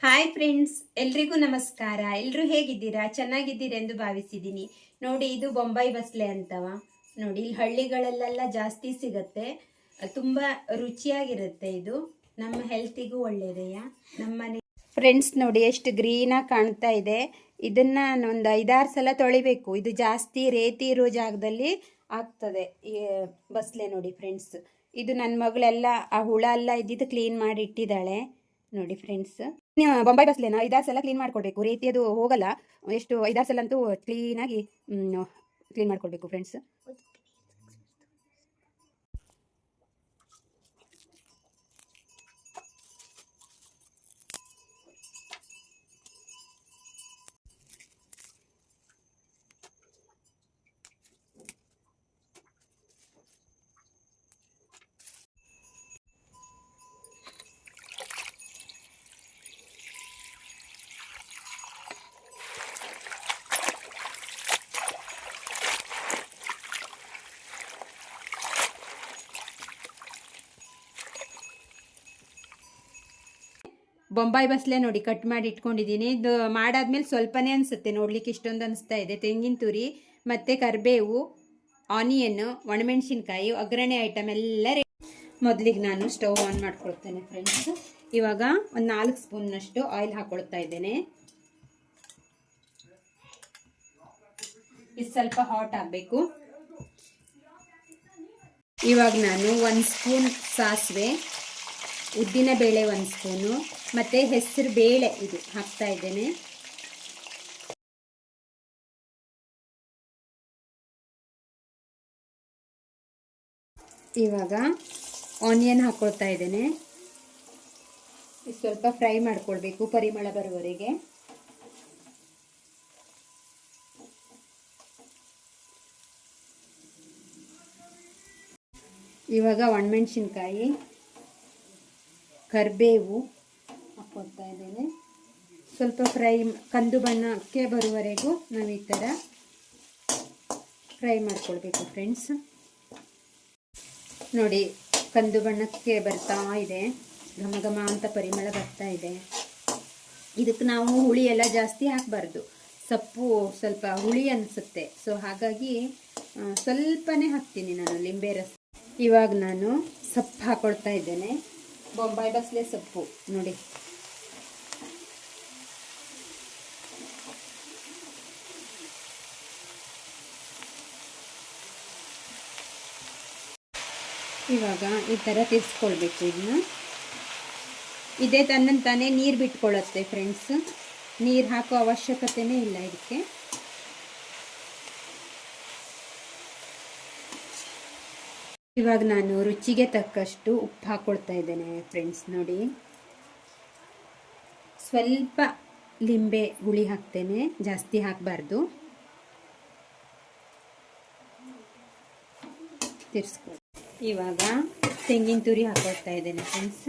Hi friends, ಎಲ್ರಿಗೂ ನಮಸ್ಕಾರ. ಎಲ್ಲರೂ ಹೇಗಿದ್ದೀರಾ? ಚೆನ್ನಾಗಿದ್ದೀರಾ ಎಂದು ಭಾವಿಸಿದ್ದೀನಿ. ನೋಡಿ, ಇದು ಬೊಂಬೈ ಬಸ್ಲೆ ಅಂತವ. ನೋಡಿ, ಇಲ್ಲಿ ಹಳ್ಳಿಗಳಲ್ಲೆಲ್ಲ ಜಾಸ್ತಿ ಸಿಗತ್ತೆ. ತುಂಬಾ ರುಚಿಯಾಗಿರುತ್ತೆ. ಇದು ನಮ್ಮ ಹೆಲ್ತಿಗೂ ಒಳ್ಳೇದೆಯ. ನಮ್ಮನೆ ಫ್ರೆಂಡ್ಸ್ ನೋಡಿ, ಎಷ್ಟು ಗ್ರೀನಾಗಿ ಕಾಣ್ತಾ ಇದೆ. ಇದನ್ನ ಒಂದು 5-6 ಸಲ ತೊಳಿಬೇಕು. ಇದು ಜಾಸ್ತಿ ರೇತಿ ಇರೋ ಜಾಗದಲ್ಲಿ ಆಗ್ತದೆ ಈ ಬಸ್ಲೆ. ನೋಡಿ ಫ್ರೆಂಡ್ಸ್, ಇದು ನನ್ನ ಮಗಳೆಲ್ಲ ಆ ಹುಳ ಎಲ್ಲ ಇದ್ದಿದ್ದು ಕ್ಲೀನ್ ಮಾಡಿ ಇಟ್ಟಿದ್ದಾಳೆ. ನೋಡಿ ಫ್ರೆಂಡ್ಸ್, ಬೊಂಬೈ ಬಸ್ಲೇನ 5-6 ಸಲ ಕ್ಲೀನ್ ಮಾಡ್ಕೊಳ್ಬೇಕು. ರೀತಿ ಅದು ಹೋಗಲ್ಲ. ಎಷ್ಟು 5-6 ಸಲ ಅಂತೂ ಕ್ಲೀನಾಗಿ ಕ್ಲೀನ್ ಮಾಡ್ಕೊಳ್ಬೇಕು ಫ್ರೆಂಡ್ಸ್. ಬೊಂಬೈ ಬಸ್ಲೆ ನೋಡಿ ಕಟ್ ಮಾಡಿ ಇಟ್ಕೊಂಡಿದ್ದೀನಿ. ಇದು ಮಾಡಾದ್ಮೇಲೆ ಸ್ವಲ್ಪನೇ ಅನಿಸುತ್ತೆ ನೋಡ್ಲಿಕ್ಕೆ, ಇಷ್ಟೊಂದು ಅನಿಸ್ತಾ ಇದೆ. ತೆಂಗಿನ ತುರಿ ಮತ್ತು ಕರಿಬೇವು, ಆನಿಯನ್, ಒಣಮೆಣಸಿನ್ಕಾಯಿ, ಒಗ್ಗರಣೆ ಐಟಮ್ ಎಲ್ಲ ರೆಡಿ. ಮೊದಲಿಗೆ ನಾನು ಸ್ಟವ್ ಆನ್ ಮಾಡ್ಕೊಳ್ತೇನೆ ಫ್ರೆಂಡ್ಸ್. ಇವಾಗ ಒಂದು 4 ಸ್ಪೂನ್ನಷ್ಟು ಆಯಿಲ್ ಹಾಕೊಳ್ತಾ ಇದ್ದೇನೆ. ಇದು ಸ್ವಲ್ಪ ಹಾಟ್ ಆಗಬೇಕು. ಇವಾಗ ನಾನು 1 ಸ್ಪೂನ್ ಸಾಸಿವೆ, ಉದ್ದಿನ ಬೇಳೆ 1 ಸ್ಪೂನು ಮತ್ತು ಹೆಸರು ಬೇಳೆ ಇದು ಹಾಕ್ತಾ ಇದ್ದೇನೆ. ಇವಾಗ ಆನಿಯನ್ ಹಾಕ್ಕೊಳ್ತಾ ಇದ್ದೇನೆ. ಸ್ವಲ್ಪ ಫ್ರೈ ಮಾಡ್ಕೊಳ್ಬೇಕು ಪರಿಮಳ ಬರುವವರೆಗೆ. ಇವಾಗ ಒಣಮೆಣಸಿನ್ಕಾಯಿ, ಕರಿಬೇವು ಹಾಕ್ಕೊಳ್ತಾ ಇದ್ದೇನೆ. ಸ್ವಲ್ಪ ಫ್ರೈ ಕಂದು ಬಣ್ಣಕ್ಕೆ ಬರುವವರೆಗೂ ನಾವು ಈ ಥರ ಫ್ರೈ ಮಾಡ್ಕೊಳ್ಬೇಕು ಫ್ರೆಂಡ್ಸ್. ನೋಡಿ, ಕಂದು ಬಣ್ಣಕ್ಕೆ ಬರ್ತಾ ಇದೆ, ಘಮ ಘಮ ಅಂತ ಪರಿಮಳ ಬರ್ತಾ ಇದೆ. ಇದಕ್ಕೆ ನಾವು ಹುಳಿ ಎಲ್ಲ ಜಾಸ್ತಿ ಹಾಕಬಾರ್ದು. ಸೊಪ್ಪು ಸ್ವಲ್ಪ ಹುಳಿ ಅನಿಸುತ್ತೆ. ಸೊ ಹಾಗಾಗಿ ಸ್ವಲ್ಪನೇ ಹಾಕ್ತೀನಿ ನಾನು ಲಿಂಬೆ ರಸ. ಇವಾಗ ನಾನು ಸೊಪ್ಪು ಹಾಕ್ಕೊಳ್ತಾ ಇದ್ದೇನೆ. ಬೊಂಬೈ ಬಸ್ಲೆ ಸೊಪ್ಪು ನೋಡಿ. ಇವಾಗ ಈ ಥರ ತಿರ್ಸ್ಕೊಳ್ಬೇಕು. ಇದನ್ನ ಇದೇ ತನ್ನಂತಾನೆ ನೀರು ಬಿಟ್ಕೊಳ್ಳುತ್ತೆ ಫ್ರೆಂಡ್ಸ್. ನೀರು ಹಾಕೋ ಅವಶ್ಯಕತೆನೇ ಇಲ್ಲ ಇದಕ್ಕೆ. ಇವಾಗ ನಾನು ರುಚಿಗೆ ತಕ್ಕಷ್ಟು ಉಪ್ಪು ಹಾಕ್ಕೊಳ್ತಾ ಇದ್ದೇನೆ ಫ್ರೆಂಡ್ಸ್. ನೋಡಿ, ಸ್ವಲ್ಪ ಲಿಂಬೆ ಹುಳಿ ಹಾಕ್ತೇನೆ, ಜಾಸ್ತಿ ಹಾಕಬಾರ್ದು. ತಿರ್ಸ್ಕೊ. ಇವಾಗ ತೆಂಗಿನ ತುರಿ ಹಾಕ್ಕೊಳ್ತಾ ಇದ್ದೇನೆ ಫ್ರೆಂಡ್ಸ್.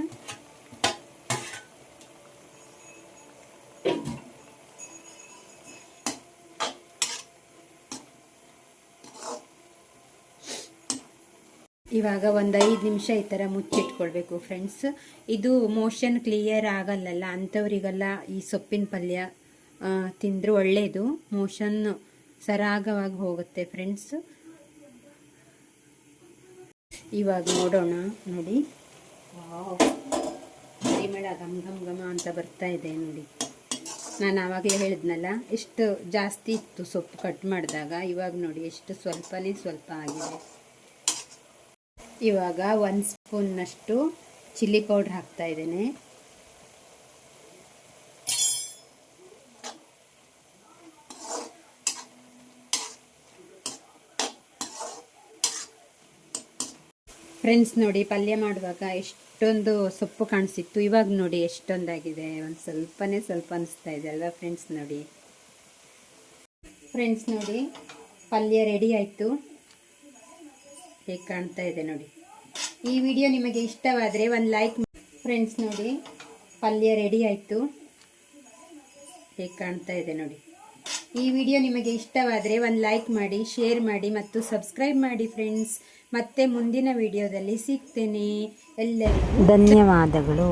ಇವಾಗ ಒಂದು 5 ನಿಮಿಷ ಈ ಥರ ಮುಚ್ಚಿಟ್ಕೊಳ್ಬೇಕು ಫ್ರೆಂಡ್ಸ್. ಇದು ಮೋಷನ್ ಕ್ಲಿಯರ್ ಆಗಲ್ಲಲ್ಲ ಅಂಥವರಿಗೆಲ್ಲ ಈ ಸೊಪ್ಪಿನ ಪಲ್ಯ ತಿಂದರೆ ಒಳ್ಳೆಯದು. ಮೋಷನ್ ಸರಾಗವಾಗಿ ಹೋಗುತ್ತೆ ಫ್ರೆಂಡ್ಸ್. ಇವಾಗ ನೋಡೋಣ. ನೋಡಿ, ಪರಿಮಳ ಘಮ್ ಘಮ್ ಘಮ ಅಂತ ಬರ್ತಾ ಇದೆ ನೋಡಿ. ನಾನು ಆವಾಗಲೇ ಹೇಳಿದ್ನಲ್ಲ, ಎಷ್ಟು ಜಾಸ್ತಿ ಇತ್ತು ಸೊಪ್ಪು ಕಟ್ ಮಾಡಿದಾಗ. ಇವಾಗ ನೋಡಿ ಎಷ್ಟು ಸ್ವಲ್ಪನೇ ಸ್ವಲ್ಪ ಆಗಿದೆ. ಇವಾಗ 1 ಸ್ಪೂನ್ನಷ್ಟು ಚಿಲ್ಲಿ ಪೌಡ್ರ್ ಹಾಕ್ತಾ ಇದ್ದೇನೆ. ಫ್ರೆಂಡ್ಸ್ ನೋಡಿ, ಪಲ್ಯ ಮಾಡುವಾಗ ಎಷ್ಟೊಂದು ಸೊಪ್ಪು ಕಾಣಿಸಿತ್ತು. ಇವಾಗ ನೋಡಿ ಎಷ್ಟೊಂದಾಗಿದೆ. ಒಂದು ಸ್ವಲ್ಪನೇ ಸ್ವಲ್ಪ ಅನಿಸ್ತಾ ಇದೆ ಅಲ್ವಾ ಫ್ರೆಂಡ್ಸ್. ನೋಡಿ ಫ್ರೆಂಡ್ಸ್, ನೋಡಿ ಪಲ್ಯ ರೆಡಿ ಆಯಿತು. ಹೇಗೆ ಕಾಣ್ತಾ ಇದೆ ನೋಡಿ. ಈ ವಿಡಿಯೋ ನಿಮಗೆ ಇಷ್ಟವಾದರೆ ಒಂದು ಲೈಕ್ ಫ್ರೆಂಡ್ಸ್. ನೋಡಿ, ಪಲ್ಯ ರೆಡಿ ಆಯಿತು. ಹೇಗೆ ಕಾಣ್ತಾ ಇದೆ ನೋಡಿ. ಈ ವಿಡಿಯೋ ನಿಮಗೆ ಇಷ್ಟವಾದರೆ ಒಂದು ಲೈಕ್ ಮಾಡಿ, ಶೇರ್ ಮಾಡಿ ಮತ್ತು ಸಬ್ಸ್ಕ್ರೈಬ್ ಮಾಡಿ ಫ್ರೆಂಡ್ಸ್. ಮತ್ತೆ ಮುಂದಿನ ವಿಡಿಯೋದಲ್ಲಿ ಸಿಗ್ತೇನೆ. ಎಲ್ಲರಿಗೂ ಧನ್ಯವಾದಗಳು.